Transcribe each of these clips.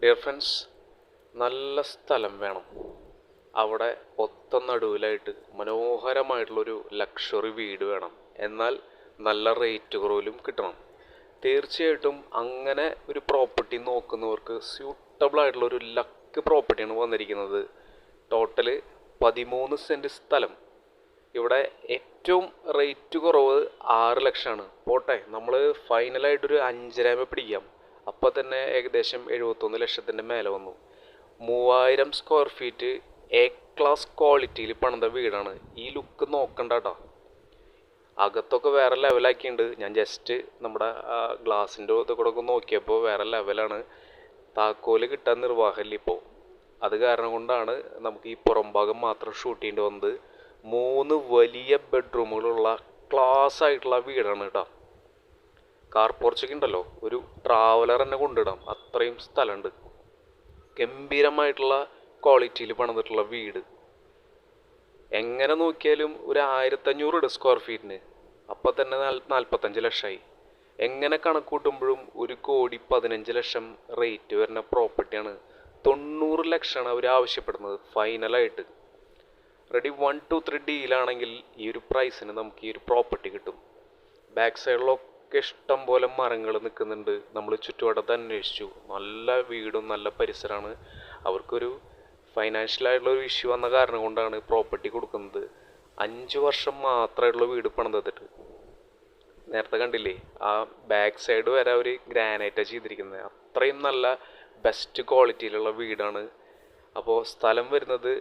Dear friends, നല്ല സ്ഥലം വേണം. അവിടെ ഒത്ത നടുവിലായിട്ട് മനോഹരമായിട്ടുള്ളൊരു ലക്ഷറി വീട് വേണം. എന്നാൽ നല്ല റേറ്റ് കുറവിലും കിട്ടണം. തീർച്ചയായിട്ടും അങ്ങനെ ഒരു പ്രോപ്പർട്ടി നോക്കുന്നവർക്ക് സ്യൂട്ടബിൾ ആയിട്ടുള്ളൊരു ലക്ക് പ്രോപ്പർട്ടിയാണ് വന്നിരിക്കുന്നത്. ടോട്ടല് 13 സെൻറ്റ് സ്ഥലം. ഇവിടെ ഏറ്റവും റേറ്റ് കുറവ് 6 ലക്ഷമാണ്. പോട്ടെ, നമ്മൾ ഫൈനലായിട്ടൊരു 5.5 പിടിക്കാം. അപ്പം തന്നെ ഏകദേശം 71 ലക്ഷത്തിൻ്റെ മേലെ വന്നു. 3000 സ്ക്വയർ ഫീറ്റ് എ ക്ലാസ് ക്വാളിറ്റിയിൽ പണിത വീടാണ്. ഈ ലുക്ക് നോക്കണ്ട കേട്ടോ. അകത്തൊക്കെ വേറെ ലെവലാക്കിയിട്ടുണ്ട്. ഞാൻ ജസ്റ്റ് നമ്മുടെ ഗ്ലാസിൻ്റെ ഇതൊക്കെ ഒക്കെ നോക്കിയപ്പോൾ വേറെ ലെവലാണ്. താക്കോല് കിട്ടാൻ നിർവാഹമില്ല ഇപ്പോൾ. അത് കാരണം കൊണ്ടാണ് നമുക്ക് ഈ പുറം ഭാഗം മാത്രം ഷൂട്ട് ചെയ്യേണ്ടി വന്നത്. 3 വലിയ ബെഡ്റൂമുകളുള്ള ക്ലാസ് ആയിട്ടുള്ള വീടാണ് കേട്ടോ. കാർ പോർച്ചൊക്കെ ഉണ്ടല്ലോ, ഒരു ട്രാവലർ തന്നെ കൊണ്ടിടാം, അത്രയും സ്ഥലമുണ്ട്. ഗംഭീരമായിട്ടുള്ള ക്വാളിറ്റിയിൽ പണിതിട്ടുള്ള വീട്. എങ്ങനെ നോക്കിയാലും ഒരു 1500 സ്ക്വയർ ഫീറ്റിന് അപ്പം തന്നെ 45 ലക്ഷമായി. എങ്ങനെ കണക്ക് കൂട്ടുമ്പോഴും 1,15,00,000 റേറ്റ് വരുന്ന പ്രോപ്പർട്ടിയാണ്. 90 ലക്ഷമാണ് അവർ ആവശ്യപ്പെടുന്നത് ഫൈനലായിട്ട്. റെഡി 1, 2, 3 ഡീലാണെങ്കിൽ ഈ ഒരു പ്രൈസിന് നമുക്ക് ഈ ഒരു പ്രോപ്പർട്ടി കിട്ടും. ബാക്ക് സൈഡിലൊക്കെ ഇഷ്ടം പോലെ മരങ്ങൾ നിൽക്കുന്നുണ്ട്. നമ്മൾ ചുറ്റുവട്ടത്ത് അന്വേഷിച്ചു. നല്ല വീടും നല്ല പരിസരമാണ്. അവർക്കൊരു ഫൈനാൻഷ്യലായിട്ടുള്ളൊരു ഇഷ്യൂ വന്ന കാരണം കൊണ്ടാണ് പ്രോപ്പർട്ടി കൊടുക്കുന്നത്. 5 വർഷം മാത്രമായിട്ടുള്ള വീട് പണിതിട്ട്. നേരത്തെ കണ്ടില്ലേ, ആ ബാക്ക് സൈഡ് വരെ അവർ ഗ്രാനൈറ്റാണ് ചെയ്തിരിക്കുന്നത്. അത്രയും നല്ല ബെസ്റ്റ് ക്വാളിറ്റിയിലുള്ള വീടാണ്. അപ്പോൾ സ്ഥലം വരുന്നത്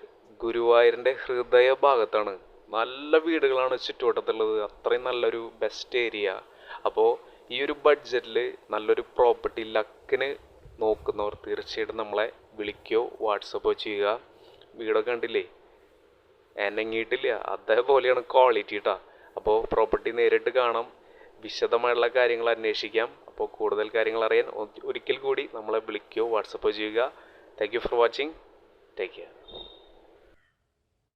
ഗുരുവായൂരിൻ്റെ ഹൃദയ ഭാഗത്താണ്. നല്ല വീടുകളാണ് ചുറ്റുവട്ടത്തുള്ളത്. അത്രയും നല്ലൊരു ബെസ്റ്റ് ഏരിയ. അപ്പോൾ ഈ ഒരു ബഡ്ജറ്റിൽ നല്ലൊരു പ്രോപ്പർട്ടി ലക്കിന് നോക്കുന്നവർ തീർച്ചയായിട്ടും നമ്മളെ വിളിക്കുകയോ വാട്സപ്പോ ചെയ്യുക. വീടൊക്കെ കണ്ടില്ലേ, എനങ്ങിയിട്ടില്ല, അതേപോലെയാണ് ക്വാളിറ്റി കേട്ടോ. അപ്പോൾ പ്രോപ്പർട്ടി നേരിട്ട് കാണാം, വിശദമായിട്ടുള്ള കാര്യങ്ങൾ അന്വേഷിക്കാം. അപ്പോൾ കൂടുതൽ കാര്യങ്ങൾ അറിയാൻ ഒരിക്കൽ കൂടി നമ്മളെ വിളിക്കുകയോ വാട്സപ്പോ ചെയ്യുക. Thank you for watching. Take care.